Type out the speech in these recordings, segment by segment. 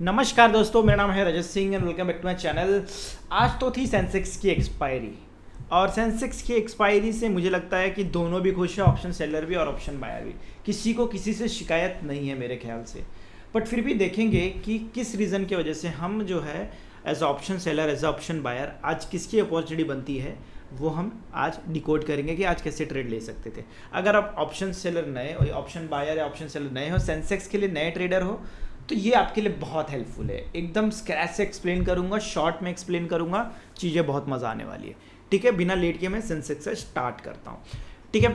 नमस्कार दोस्तों, मेरा नाम है Rajat Singh and welcome back to my channel. आज तो थी सेंसेक्स की एक्सपायरी और सेंसेक्स की एक्सपायरी से मुझे लगता है कि दोनों भी खुश है, ऑप्शन सेलर भी और ऑप्शन बायर भी। किसी को किसी से शिकायत नहीं है मेरे ख्याल से। बट फिर भी देखेंगे कि किस रीज़न की वजह से हम जो है as option seller as option buyer आज किसकी अपॉर्चुनिटी बनती है, वो हम आज डिकोड करेंगे कि आज कैसे ट्रेड ले सकते थे। अगर आप ऑप्शन सेलर नए और ऑप्शन बायर या ऑप्शन सेलर नए हो, सेंसेक्स के लिए नए ट्रेडर हो, तो ये आपके लिए बहुत हेल्पफुल है। एकदम स्क्रैच से एक्सप्लेन करूंगा, शॉर्ट में एक्सप्लेन करूंगा, चीज़ें बहुत मज़ा आने वाली है। ठीक है, बिना लेट के मैं सेंसेक्स से स्टार्ट करता हूँ। ठीक है,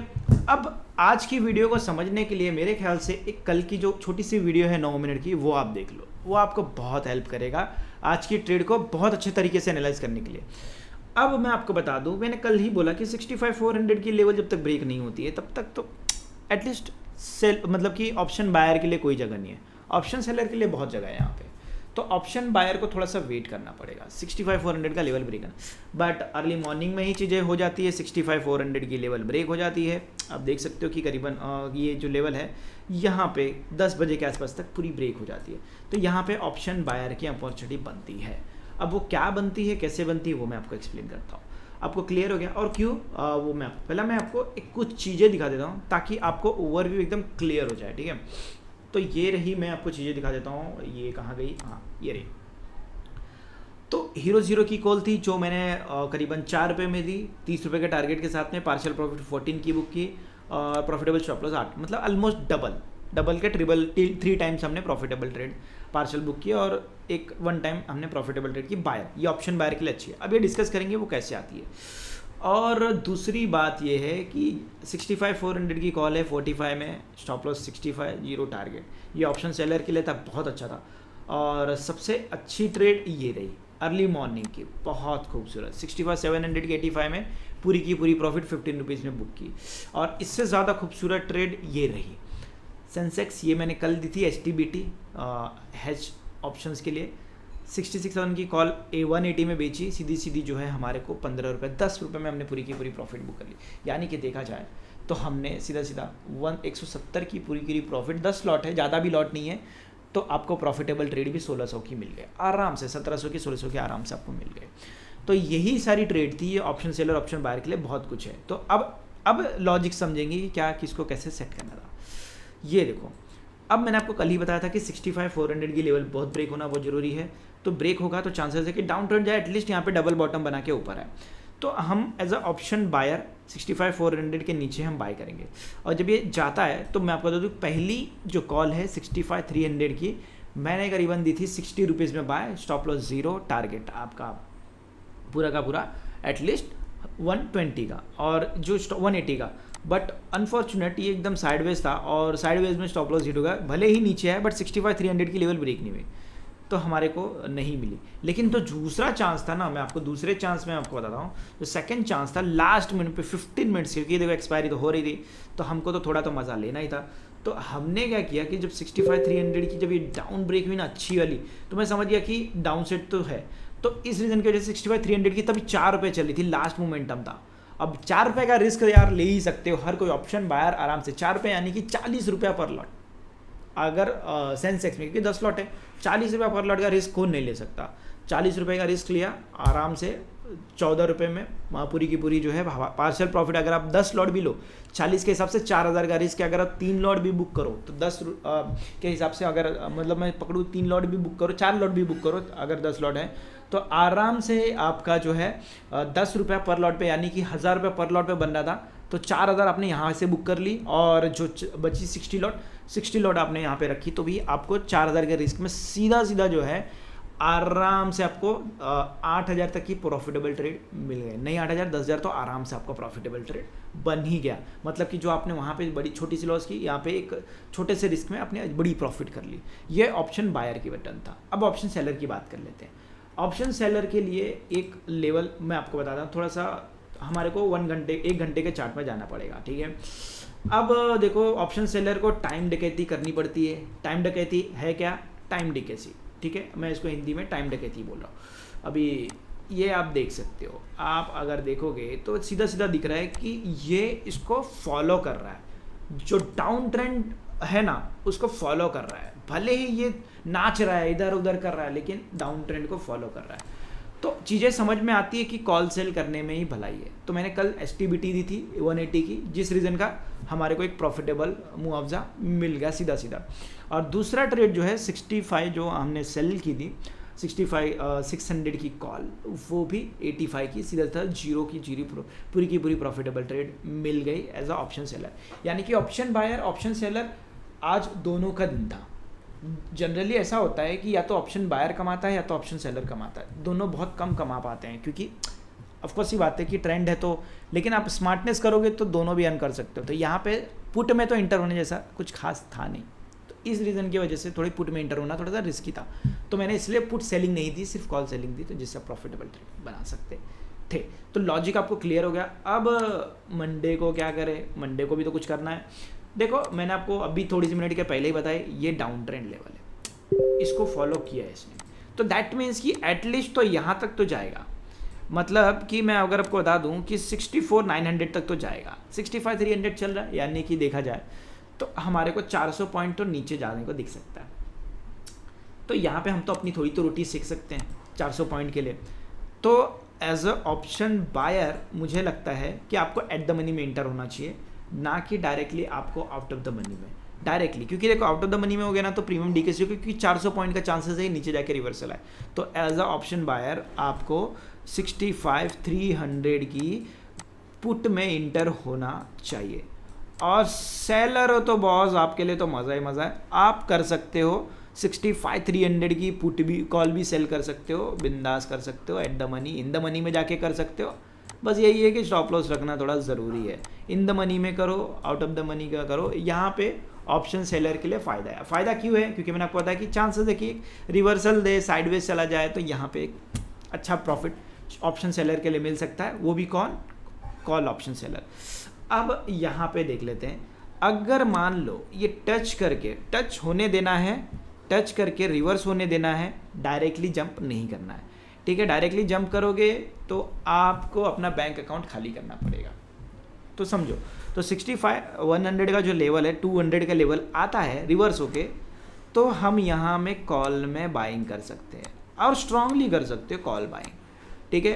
अब आज की वीडियो को समझने के लिए मेरे ख्याल से एक कल की जो छोटी सी वीडियो है 9 मिनट की, वो आप देख लो। वो आपको बहुत हेल्प करेगा आज की ट्रेड को बहुत अच्छे तरीके से एनालाइज करने के लिए। अब मैं आपको बता दूं, मैंने कल ही बोला कि 65,400 की लेवल जब तक ब्रेक नहीं होती है तब तक तो एटलीस्ट सेल मतलब कि ऑप्शन बायर के लिए कोई जगह नहीं है, ऑप्शन सेलर के लिए बहुत जगह है यहाँ पे। तो ऑप्शन बायर को थोड़ा सा वेट करना पड़ेगा 65,400 का लेवल ब्रेक करना। बट अर्ली मॉर्निंग में ही चीज़ें हो जाती है, 65,400 की लेवल ब्रेक हो जाती है। आप देख सकते हो कि करीबन ये जो लेवल है यहाँ पे 10 बजे के आसपास तक पूरी ब्रेक हो जाती है। तो यहाँ पे ऑप्शन बायर की अपॉर्चुनिटी बनती है। अब वो क्या बनती है, कैसे बनती है, वो मैं आपको एक्सप्लेन करता हूँ। आपको क्लियर हो गया? और क्यों वो मैं आपको एक कुछ चीज़ें दिखा देता हूँ ताकि आपको ओवरव्यू एकदम क्लियर हो जाए। ठीक है, तो ये रही, मैं आपको चीज़ें दिखा देता हूँ। ये कहाँ गई? हाँ, ये रही। तो हीरो जीरो की कॉल थी जो मैंने करीबन 4 रुपये में दी, 30 रुपये के टारगेट के साथ में। पार्शियल प्रॉफिट 14 की बुक की और प्रॉफिटेबल स्टॉप लॉस 8, मतलब ऑलमोस्ट डबल के ट्रिबल 3 टाइम्स हमने प्रॉफिटेबल ट्रेड पार्शियल बुक की और एक 1 टाइम हमने प्रॉफिटेबल ट्रेड की बायर। ये ऑप्शन बायर के लिए अच्छी है। अब ये डिस्कस करेंगे वो कैसे आती है। और दूसरी बात ये है कि 65,400 की कॉल है, 45 में स्टॉप लॉस 65, जीरो टारगेट। ये ऑप्शन सेलर के लिए था, बहुत अच्छा था। और सबसे अच्छी ट्रेड ये रही अर्ली मॉर्निंग की, बहुत खूबसूरत। 65,700 की 85 में पूरी की पूरी प्रॉफिट 15 रुपीज़ में बुक की। और इससे ज़्यादा खूबसूरत ट्रेड ये रही सेंसेक्स। ये मैंने कल दी थी HTBT हैच ऑप्शंस के लिए। 66,000 की कॉल A180 में बेची, सीधी सीधी जो है हमारे को 15 रुपये 10 रुपये में हमने पूरी की पूरी प्रॉफिट बुक कर ली। यानी कि देखा जाए तो हमने सीधा सीधा 170 की पूरी प्रॉफिट, 10 लॉट है, ज़्यादा भी लॉट नहीं है, तो आपको प्रॉफिटेबल ट्रेड भी 1600 की मिल गए आराम से, 1700 की 1600 की आराम से आपको मिल गए। तो यही सारी ट्रेड थी। ये ऑप्शन सेलर ऑप्शन बायर के लिए बहुत कुछ है। तो अब लॉजिक समझेंगे कि क्या किसको कैसे सेट करना था। ये देखो, अब मैंने आपको कल ही बताया था कि 65,400 की लेवल बहुत ब्रेक होना बहुत ज़रूरी है। तो ब्रेक होगा तो चांसेस है कि डाउन ट्रेंड जाए, एटलीस्ट यहाँ पे डबल बॉटम बना के ऊपर है। तो हम एज अ ऑप्शन बायर 65,400 के नीचे हम बाय करेंगे। और जब ये जाता है तो मैं आपको बता दूँ, पहली जो कॉल है 65,300 की, मैंने करीबन दी थी 60 रुपीज़ में बाय, स्टॉप लॉस 0, टारगेट आपका पूरा का पूरा एटलीस्ट 120 का और जो 180 का। बट अनफॉर्चुनेट ये एकदम साइडवेज था और साइडवेज में स्टॉप लॉस 0 का, भले ही नीचे है बट 65,300 की लेवल ब्रेक नहीं हुई, तो हमारे को नहीं मिली। लेकिन तो दूसरा चांस था ना, मैं आपको दूसरे चांस में आपको बताता हूँ। जो सेकंड चांस था लास्ट मिनट पे 15 मिनट्स, क्योंकि देखो एक्सपायरी तो हो रही थी, तो हमको तो थोड़ा तो मज़ा लेना ही था। तो हमने क्या किया कि जब 65,300 की जब ये डाउन ब्रेक हुई ना अच्छी वाली, तो मैं समझ गया कि डाउन सेट तो है। तो इस रीज़न की वजह से 65,300 की तभी 4 रुपये चली थी, लास्ट मोमेंटम था। अब 4 रुपये का रिस्क यार ले ही सकते हो हर कोई ऑप्शन बायर आराम से। 4 रुपये यानी कि 40 रुपया पर लॉट। अगर सेंसेक्स में, क्योंकि 10 लॉट है, 40 रुपये पर लॉट का रिस्क कौन नहीं ले सकता। 40 रुपये का रिस्क लिया आराम से, 14 रुपये में पूरी की पूरी जो है पार्शियल प्रॉफिट। अगर आप 10 लॉट भी लो, 40 के हिसाब से 4,000 का रिस्क है। अगर आप 3 लॉट भी बुक करो तो 10 के हिसाब से, अगर मतलब मैं पकड़ूँ 3 लॉट भी बुक करो, 4 लॉट भी बुक करो, अगर 10 लॉट है तो आराम से आपका जो है 10 रुपया पर लॉट पे, यानी कि 1,000 रुपये पर लॉट पे बन रहा था। तो 4,000 आपने यहाँ से बुक कर ली और जो बची 60 लॉट आपने यहाँ पे रखी, तो भी आपको 4,000 के रिस्क में सीधा जो है आराम से आपको 8,000 तक की प्रॉफिटेबल ट्रेड मिल गए। नहीं 8,000, 10,000 तो आराम से आपका प्रॉफिटेबल ट्रेड बन ही गया। मतलब कि जो आपने वहाँ पे बड़ी छोटी सी लॉस की, यहाँ पे एक छोटे से रिस्क में आपने बड़ी प्रॉफिट कर ली। ये ऑप्शन बायर की बटन था। अब ऑप्शन सेलर की बात कर लेते हैं। ऑप्शन सेलर के लिए एक लेवल मैं आपको बताता हूँ, थोड़ा सा हमारे को 1 घंटे के चार्ट में जाना पड़ेगा। ठीक है, अब देखो ऑप्शन सेलर को टाइम डकैती करनी पड़ती है। टाइम डकैती है क्या? टाइम डकैती। ठीक है, मैं इसको हिंदी में टाइम डकैती बोल रहा हूँ। अभी ये आप देख सकते हो, आप अगर देखोगे तो सीधा सीधा दिख रहा है कि ये इसको फॉलो कर रहा है। जो डाउन ट्रेंड है ना, उसको फॉलो कर रहा है, भले ही ये नाच रहा है, इधर उधर कर रहा है, लेकिन डाउन ट्रेंड को फॉलो कर रहा है। तो चीज़ें समझ में आती है कि कॉल सेल करने में ही भलाई है। तो मैंने कल STBT दी थी 180 की, जिस रीज़न का हमारे को एक प्रॉफिटेबल मुआवजा मिल गया सीधा सीधा। और दूसरा ट्रेड जो है 65 जो हमने सेल की थी, 600 की कॉल, वो भी 85 की सीधा था जीरो की पूरी की पूरी प्रॉफिटेबल ट्रेड मिल गई एज अ ऑप्शन सेलर। यानी कि ऑप्शन बायर ऑप्शन सेलर आज दोनों का दिन था। जनरली ऐसा होता है कि या तो ऑप्शन बायर कमाता है या तो ऑप्शन सेलर कमाता है, दोनों बहुत कम कमा पाते हैं, क्योंकि ऑफकोर्स ये बात है कि ट्रेंड है तो, लेकिन आप स्मार्टनेस करोगे तो दोनों भी अर्न कर सकते हो। तो यहाँ पे पुट में तो इंटर होने जैसा कुछ खास था नहीं, तो इस रीज़न की वजह से थोड़ी पुट में इंटर होना थोड़ा सा रिस्की था। तो मैंने इसलिए पुट सेलिंग नहीं दी, सिर्फ कॉल सेलिंग दी, तो जिससे प्रॉफिटेबल ट्रेड बना सकते थे। तो लॉजिक आपको क्लियर हो गया। अब मंडे को क्या करें, मंडे को भी तो कुछ करना है। देखो मैंने आपको अभी थोड़ी सी मिनट के पहले ही बताया, ये डाउन ट्रेंड लेवल है, इसको फॉलो किया है इसने, तो दैट मीन्स कि एटलीस्ट तो यहाँ तक तो जाएगा। मतलब कि मैं अगर आपको बता दूं कि 64,900 तक तो जाएगा, 65,300 चल रहा है, यानी कि देखा जाए तो हमारे को 400 पॉइंट तो नीचे जाने को दिख सकता है। तो यहाँ पे हम तो अपनी थोड़ी तो रोटी सीख सकते हैं 400 पॉइंट के लिए। तो एज अ ऑप्शन बायर मुझे लगता है कि आपको एट द मनी में इंटर होना चाहिए, ना कि डायरेक्टली आपको आउट ऑफ द मनी में डायरेक्टली, क्योंकि देखो आउट ऑफ द मनी में हो गया ना तो प्रीमियम डीकेस, क्योंकि 400 पॉइंट का चांसेस है नीचे जाके रिवर्सल है। तो एज अ ऑप्शन बायर आपको 65,300 की पुट में इंटर होना चाहिए। और सेलर हो तो बॉस आपके लिए तो मज़ा ही मज़ा है, आप कर सकते हो 65,300 की पुट भी कॉल भी सेल कर सकते हो, बिंदास कर सकते हो, at the money in the money में जाके कर सकते हो। बस यही है कि स्टॉप लॉस रखना थोड़ा ज़रूरी है, इन द मनी में करो, आउट ऑफ द मनी का करो। यहाँ पे ऑप्शन सेलर के लिए फ़ायदा है। फ़ायदा क्यों है, क्योंकि मैंने आपको बताया कि चांसेस है कि रिवर्सल दे, साइडवेज चला जाए, तो यहाँ पे एक अच्छा प्रॉफिट ऑप्शन सेलर के लिए मिल सकता है, वो भी कौन, कॉल ऑप्शन सेलर। अब यहाँ पे देख लेते हैं, अगर मान लो ये टच होने देना है, टच करके रिवर्स होने देना है, डायरेक्टली जंप नहीं करना है, ठीक है। डायरेक्टली जंप करोगे तो आपको अपना बैंक अकाउंट खाली करना पड़ेगा। तो समझो, तो 65,100 का जो लेवल है, 200 का लेवल आता है रिवर्स होके, तो हम यहाँ में कॉल में बाइंग कर सकते हैं और स्ट्रांगली कर सकते हो कॉल बाइंग, ठीक है।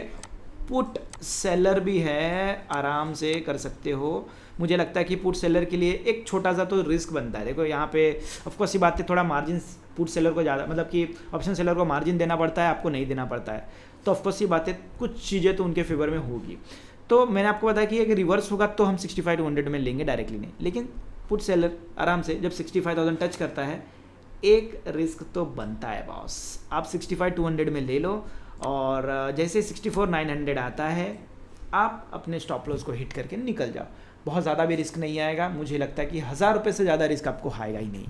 पुट सेलर भी है, आराम से कर सकते हो। मुझे लगता है कि पुट सेलर के लिए एक छोटा सा तो रिस्क बनता है। देखो यहाँ पे ऑफकोर्स ये बात है, थोड़ा मार्जिन पुट सेलर को ज़्यादा, मतलब कि ऑप्शन सेलर को मार्जिन देना पड़ता है, आपको नहीं देना पड़ता है। तो ऑफकोर्स ये बातें कुछ चीज़ें तो उनके फेवर में होगी। तो मैंने आपको बताया कि अगर रिवर्स होगा तो हम 65,200 में लेंगे डायरेक्टली नहीं, लेकिन पुट सेलर आराम से जब 65,000 टच करता है, एक रिस्क तो बनता है बॉस। आप 65,200 में ले लो, और जैसे 64,900 आता है आप अपने स्टॉप लॉस को हिट करके निकल जाओ। बहुत ज़्यादा भी रिस्क नहीं आएगा, मुझे लगता है कि 1000 रुपये से ज़्यादा रिस्क आपको आएगा ही नहीं,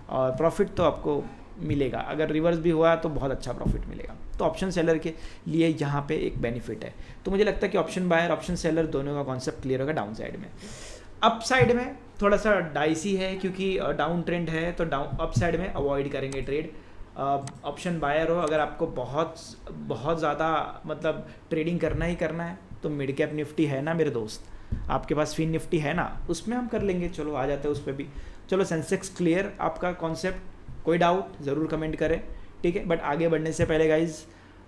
और प्रॉफिट तो आपको मिलेगा। अगर रिवर्स भी हुआ तो बहुत अच्छा प्रॉफिट मिलेगा। तो ऑप्शन सेलर के लिए यहाँ पे एक बेनिफिट है। तो मुझे लगता है कि ऑप्शन बायर ऑप्शन सेलर दोनों का कॉन्सेप्ट क्लियर होगा डाउन साइड में। अप साइड में थोड़ा सा डाइसी है, क्योंकि डाउन ट्रेंड है, तो डाउन अप साइड में अवॉइड करेंगे ट्रेड। ऑप्शन बायर हो, अगर आपको बहुत ज़्यादा मतलब ट्रेडिंग करना ही करना है, तो मिड कैप निफ्टी है ना मेरे दोस्त, आपके पास फिन निफ्टी है ना, उसमें हम कर लेंगे। चलो आ जाते हैं उस पर भी। चलो सेंसेक्स क्लियर आपका कॉन्सेप्ट, कोई डाउट ज़रूर कमेंट करें, ठीक है। बट आगे बढ़ने से पहले गाइज,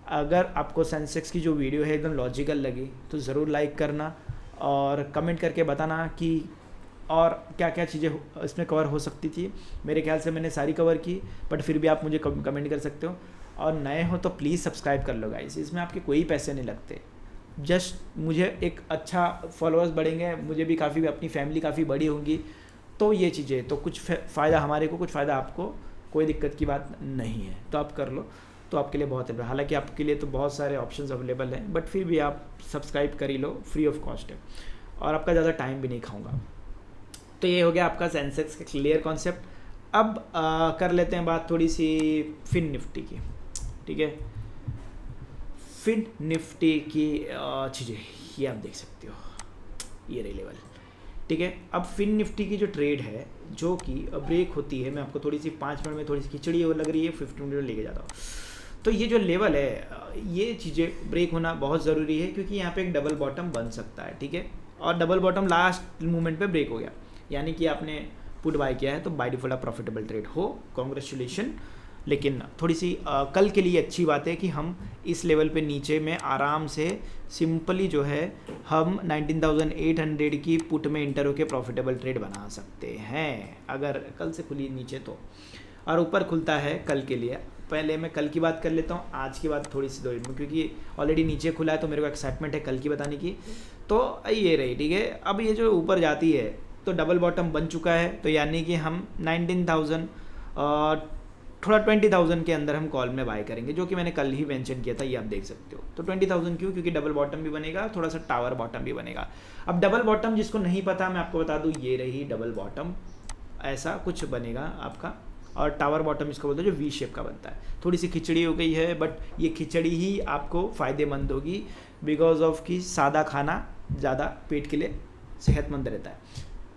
अगर आपको सेंसेक्स की जो वीडियो है एकदम लॉजिकल लगी तो ज़रूर लाइक करना, और कमेंट करके बताना कि और क्या क्या चीज़ें इसमें कवर हो सकती थी। मेरे ख्याल से मैंने सारी कवर की, बट फिर भी आप मुझे कमेंट कर सकते हो। और नए हो तो प्लीज़ सब्सक्राइब कर लो गाइस, इसमें आपके कोई पैसे नहीं लगते, जस्ट मुझे एक अच्छा फॉलोअर्स बढ़ेंगे, मुझे भी काफ़ी, अपनी फैमिली काफ़ी बड़ी होंगी, तो ये चीज़ें तो कुछ फ़ायदा हमारे को, कुछ फ़ायदा आपको, कोई दिक्कत की बात नहीं है। तो आप कर लो, तो आपके लिए बहुत है। हालांकि आपके लिए तो बहुत सारे ऑप्शंस अवेलेबल हैं, बट फिर भी आप सब्सक्राइब कर ही लो, फ्री ऑफ कॉस्ट है, और आपका ज़्यादा टाइम भी नहीं खाऊंगा। तो ये हो गया आपका सेंसेक्स का क्लियर कॉन्सेप्ट। अब कर लेते हैं बात थोड़ी सी फिन निफ्टी की, ठीक है। फिन निफ्टी की चीज़ें ये आप देख सकते हो, ये रही लेवल, ठीक है। अब फिन निफ्टी की जो ट्रेड है, जो कि ब्रेक होती है, मैं आपको थोड़ी सी 5 मिनट में थोड़ी सी खिचड़ी लग रही है, 15 मिनट लेके जाता हूँ। तो ये जो लेवल है, ये चीज़ें ब्रेक होना बहुत ज़रूरी है, क्योंकि यहाँ पे एक डबल बॉटम बन सकता है, ठीक है। और डबल बॉटम लास्ट मोमेंट पे ब्रेक हो गया, यानी कि आपने पुट बाय किया है तो बाय डिफॉल्ट आप प्रॉफिटेबल ट्रेड हो, कॉन्ग्रेचुलेशन। लेकिन थोड़ी सी कल के लिए अच्छी बात है कि हम इस लेवल पे नीचे में आराम से सिंपली जो है हम 19,800 की पुट में इंटर होके प्रॉफिटेबल ट्रेड बना सकते हैं अगर कल से खुली नीचे तो, और ऊपर खुलता है कल के लिए। पहले मैं कल की बात कर लेता हूँ, आज की बात थोड़ी सी 2 मिनट में, क्योंकि ऑलरेडी नीचे खुला है तो मेरे को एक्साइटमेंट है कल की बताने की। तो ये रही, ठीक है। अब ये जो ऊपर जाती है तो डबल बॉटम बन चुका है, तो यानी कि हम 19,000 थोड़ा 20,000 के अंदर हम कॉल में बाय करेंगे, जो कि मैंने कल ही मेंशन किया था, ये आप देख सकते हो। तो 20,000 क्यों? क्योंकि डबल बॉटम भी बनेगा, थोड़ा सा टावर बॉटम भी बनेगा। अब डबल बॉटम जिसको नहीं पता मैं आपको बता दूँ, ये रही डबल बॉटम, ऐसा कुछ बनेगा आपका। और टावर बॉटम इसको बोलते हैं जो वी शेप का बनता है। थोड़ी सी खिचड़ी हो गई है, बट ये खिचड़ी ही आपको फ़ायदेमंद होगी बिकॉज ऑफ कि सादा खाना ज़्यादा पेट के लिए सेहतमंद रहता है,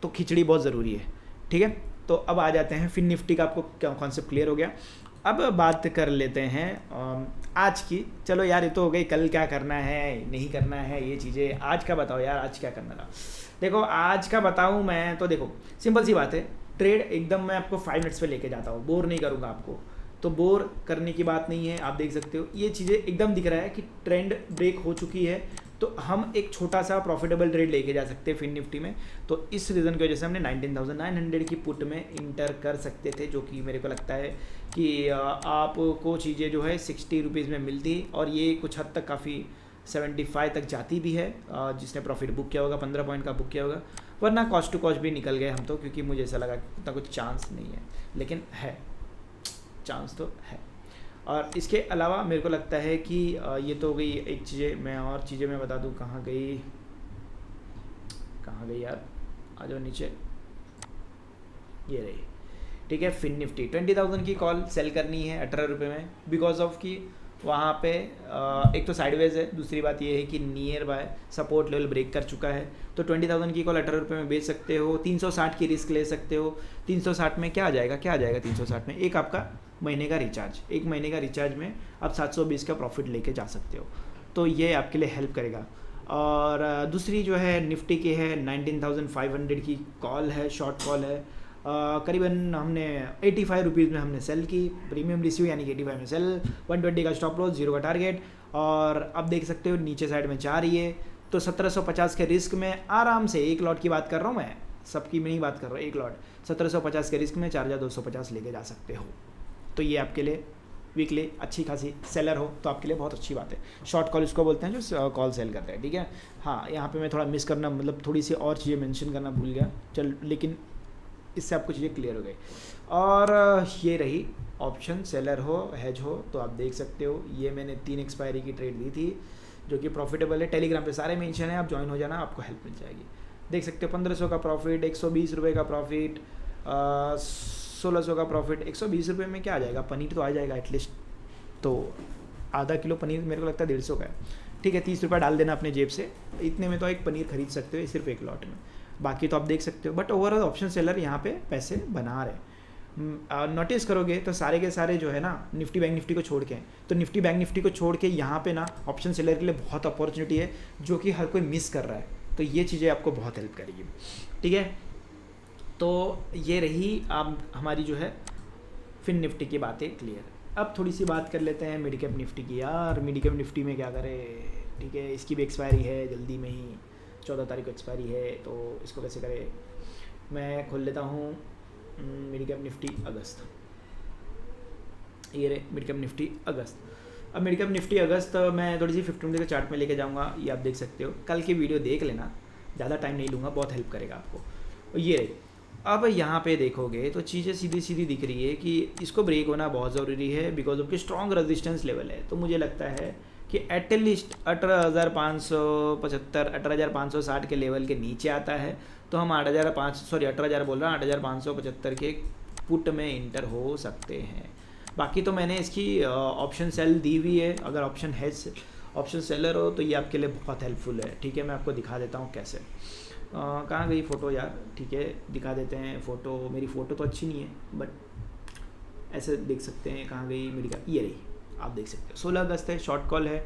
तो खिचड़ी बहुत ज़रूरी है, ठीक है। तो अब आ जाते हैं फिन निफ्टी का, आपको क्या कॉन्सेप्ट क्लियर हो गया। अब बात कर लेते हैं आज की। चलो यार ये तो हो गई, कल क्या करना है नहीं करना है ये चीज़ें। आज का बताओ यार, आज क्या करना था। देखो आज का बताऊँ मैं तो, देखो सिंपल सी बात है, ट्रेड एकदम मैं आपको 5 मिनट्स पे लेके जाता हूँ, बोर नहीं करूँगा आपको, तो बोर करने की बात नहीं है। आप देख सकते हो ये चीज़ें एकदम दिख रहा है कि ट्रेंड ब्रेक हो चुकी है, तो हम एक छोटा सा प्रॉफिटेबल ट्रेड लेके जा सकते हैं फिन निफ्टी में। तो इस रीज़न की वजह से हमने 19,900 की पुट में इंटर कर सकते थे, जो कि मेरे को लगता है कि आपको चीज़ें जो है 60 रुपीज़ में मिलती, और ये कुछ हद तक काफ़ी 75 तक जाती भी है। जिसने प्रॉफिट बुक किया होगा 15 पॉइंट का बुक किया होगा, वरना कॉस्ट टू कॉस्ट भी निकल गए हम तो, क्योंकि मुझे ऐसा लगा कि उतना कुछ चांस नहीं है, लेकिन है चांस तो है। और इसके अलावा मेरे को लगता है कि ये तो हो गई एक चीज़ें, मैं और चीज़ें मैं बता दूँ। कहाँ गई यार, आ जाओ नीचे, ये रही, ठीक है। फिन निफ्टी 20,000 की कॉल सेल करनी है 18 रुपये में, बिकॉज ऑफ कि वहाँ पे एक तो साइडवेज है, दूसरी बात ये है कि nearby support level break कर चुका है। तो 20,000 की कॉल 18 रुपये में बेच सकते हो, 360 की रिस्क ले सकते हो। 360 में क्या आ जाएगा 360 में एक आपका महीने का रिचार्ज, एक महीने का रिचार्ज में आप 720 का प्रॉफिट लेके जा सकते हो, तो ये आपके लिए हेल्प करेगा। और दूसरी जो है निफ्टी की है 19,500 की कॉल है, शॉर्ट कॉल है। करीबन हमने 85 रुपीज़ में हमने सेल की, प्रीमियम रिसीव यानी कि 85 में सेल, 120 का स्टॉप लॉस, 0 का टारगेट। और अब देख सकते हो नीचे साइड में जा रही है, तो 1750 के रिस्क में आराम से, एक लॉट की बात कर रहा हूँ मैं, सबकी में नहीं बात कर रहा हूँ, एक लॉट 1750 के रिस्क में 4,250 लेके जा सकते हो। तो ये आपके लिए वीकली अच्छी खासी सेलर हो तो आपके लिए बहुत अच्छी बात है। शॉर्ट कॉल इसको बोलते हैं जो कॉल सेल करते हैं, ठीक है। हाँ, यहाँ पे मैं थोड़ा मिस करना, मतलब थोड़ी सी और चीज़ें मेंशन करना भूल गया, चल, लेकिन इससे आपको चीज़ें क्लियर हो गई। और ये रही ऑप्शन, सेलर हो हेज हो, तो आप देख सकते हो ये मैंने 3 एक्सपायरी की ट्रेड दी थी जो कि प्रॉफिटेबल है। टेलीग्राम पे सारे मेंशन है, आप ज्वाइन हो जाना, आपको हेल्प मिल जाएगी। देख सकते हो 1500 का प्रॉफिट, 120 रुपये का प्रॉफिट, 1600 का प्रॉफिट। 120 रुपये में क्या आ जाएगा, पनीर तो आ जाएगा एटलीस्ट, तो आधा किलो पनीर मेरे को लगता है 150 का है, ठीक है। 30 रुपये डाल देना अपने जेब से, इतने में तो एक पनीर खरीद सकते हो सिर्फ एक लॉट में। बाकी तो आप देख सकते हो, बट ओवरऑल ऑप्शन सेलर यहाँ पे पैसे बना रहे। नोटिस करोगे तो सारे के सारे जो है ना निफ्टी बैंक निफ्टी को छोड़ के हैं, तो निफ्टी बैंक निफ्टी को छोड़ के यहाँ पे ना ऑप्शन सेलर के लिए बहुत अपॉर्चुनिटी है, जो कि हर कोई मिस कर रहा है। तो ये चीज़ें आपको बहुत हेल्प करेगी, ठीक है। तो ये रही आप हमारी जो है फिन निफ्टी की बातें क्लियर। अब थोड़ी सी बात कर लेते हैं मिड कैप निफ्टी की। यार मिड कैप निफ्टी में क्या करें, ठीक है। इसकी भी एक्सपायरी है जल्दी में ही, 14 तारीख को एक्सपायरी है, तो इसको कैसे करें। मैं खोल लेता हूँ मिड कैप निफ्टी अगस्त, ये रहे मिड कैप निफ्टी अगस्त। अब मिड कैप निफ्टी अगस्त मैं थोड़ी सी 15 मिनट के चार्ट में लेके जाऊँगा, ये आप देख सकते हो। कल की वीडियो देख लेना, ज़्यादा टाइम नहीं लूँगा, बहुत हेल्प करेगा आपको। ये रही, अब यहाँ पे देखोगे तो चीज़ें सीधी सीधी दिख रही है कि इसको ब्रेक होना बहुत ज़रूरी है, बिकॉज ऑफ कि स्ट्रॉन्ग रेजिस्टेंस लेवल है। तो मुझे लगता है कि एटलीस्ट 18,575 18,560 के लेवल के नीचे आता है तो हम 18,000 बोल रहा हूँ, 8,575 के पुट में इंटर हो सकते हैं। बाकी तो मैंने इसकी ऑप्शन सेल दी हुई है, अगर ऑप्शन सेलर हो तो ये आपके लिए बहुत हेल्पफुल है, ठीक है। मैं आपको दिखा देता हूँ कैसे। कहाँ गई फ़ोटो यार, ठीक है दिखा देते हैं फ़ोटो। मेरी फ़ोटो तो अच्छी नहीं है, बट ऐसे देख सकते हैं। कहाँ गई मेरी, ये रही, आप देख सकते हो। 16 अगस्त है, शॉर्ट कॉल है,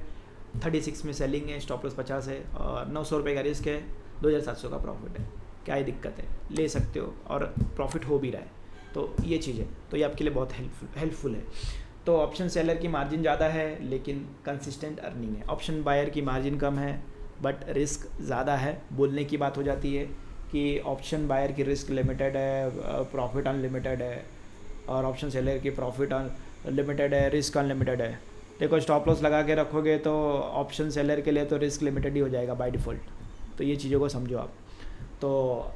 36 में सेलिंग है, स्टॉप लॉस 50 है और 900 रुपये का रिस्क है, 2,700 का प्रॉफिट है, क्या ही दिक्कत है, ले सकते हो और प्रॉफिट हो भी रहा है। तो ये चीज़ है, तो ये आपके लिए बहुत हेल्पफुल है। तो ऑप्शन सेलर की मार्जिन ज़्यादा है लेकिन कंसिस्टेंट अर्निंग है। ऑप्शन बायर की मार्जिन कम है बट रिस्क ज़्यादा है। बोलने की बात हो जाती है कि ऑप्शन बायर की रिस्क लिमिटेड है, प्रॉफिट अनलिमिटेड है, और ऑप्शन सेलर की प्रॉफिट अनलिमिटेड है, रिस्क अनलिमिटेड है। देखो स्टॉप लॉस लगा के रखोगे तो ऑप्शन सेलर के लिए तो रिस्क लिमिटेड ही हो जाएगा बाय डिफ़ॉल्ट। तो ये चीज़ों को समझो आप। तो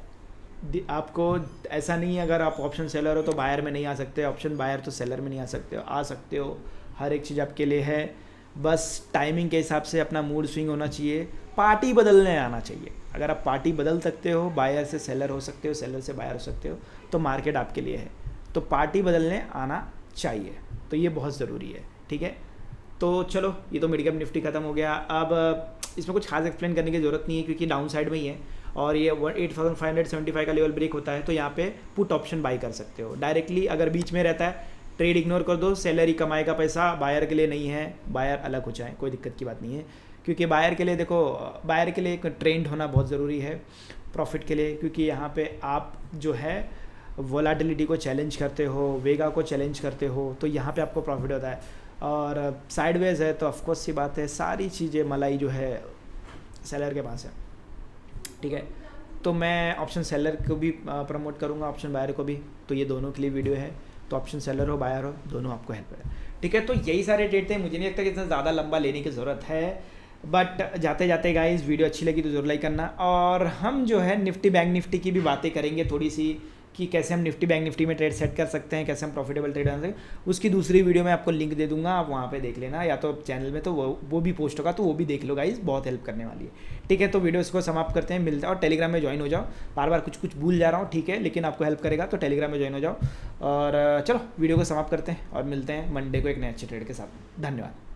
आपको ऐसा नहीं है अगर आप ऑप्शन सेलर हो तो बायर में नहीं आ सकते, ऑप्शन बायर तो सेलर में नहीं आ सकते हो, आ सकते हो। हर एक चीज़ आपके लिए है, बस टाइमिंग के हिसाब से अपना मूड स्विंग होना चाहिए, पार्टी बदलने आना चाहिए। अगर आप पार्टी बदल सकते हो, बायर से सेलर हो सकते हो, सेलर से बायर हो सकते हो, तो मार्केट आपके लिए है। तो पार्टी बदलने आना चाहिए, तो ये बहुत ज़रूरी है। ठीक है, तो चलो ये तो मिड कैप निफ्टी ख़त्म हो गया। अब इसमें कुछ खास एक्सप्लेन करने की ज़रूरत नहीं है क्योंकि डाउन साइड में ही है और ये 8575 का लेवल ब्रेक होता है तो यहाँ पे पुट ऑप्शन बाई कर सकते हो डायरेक्टली। अगर बीच में रहता है ट्रेड इग्नोर कर दो, सेलर ही कमाएगा पैसा, बायर के लिए नहीं है, बायर अलग हो जाए, कोई दिक्कत की बात नहीं है। क्योंकि बायर के लिए देखो, बायर के लिए एक ट्रेंड होना बहुत ज़रूरी है प्रॉफिट के लिए, क्योंकि यहाँ पे आप जो है वोलाटिलिटी को चैलेंज करते हो, वेगा को चैलेंज करते हो, तो यहाँ पे आपको प्रॉफिट होता है। और साइडवेज है तो ऑफकोर्स सी बात है, सारी चीज़ें मलाई जो है सेलर के पास है। ठीक है, तो मैं ऑप्शन सेलर को भी प्रमोट करूँगा, ऑप्शन बायर को भी। तो ये दोनों के लिए वीडियो है, तो ऑप्शन सेलर हो बायर हो दोनों आपको हेल्प है। ठीक है, तो यही सारे ट्रेड थे। मुझे नहीं लगता कि इतना ज़्यादा लंबा लेने की ज़रूरत है, बट जाते जाते गाइस वीडियो अच्छी लगी तो ज़रूर लाइक करना। और हम जो है निफ्टी बैंक निफ्टी की भी बातें करेंगे थोड़ी सी, कि कैसे हम निफ्टी बैंक निफ्टी में ट्रेड सेट कर सकते हैं, कैसे हम प्रॉफिटेबल ट्रेड बना सकते हैं। उसकी दूसरी वीडियो में आपको लिंक दे दूंगा, आप वहाँ पे देख लेना, या तो चैनल में तो वो भी पोस्ट होगा, तो वो भी देख लो गाइस, बहुत हेल्प करने वाली है। ठीक है, तो वीडियो इसको समाप्त करते हैं, मिलता है। और टेलीग्राम में ज्वाइन हो जाओ, बार बार कुछ भूल जा रहा हूँ, ठीक है, लेकिन आपको हेल्प करेगा, तो टेलीग्राम में ज्वाइन हो जाओ। और चलो वीडियो को समाप्त करते हैं और मिलते हैं मंडे को एक नए अच्छे ट्रेड के साथ। धन्यवाद।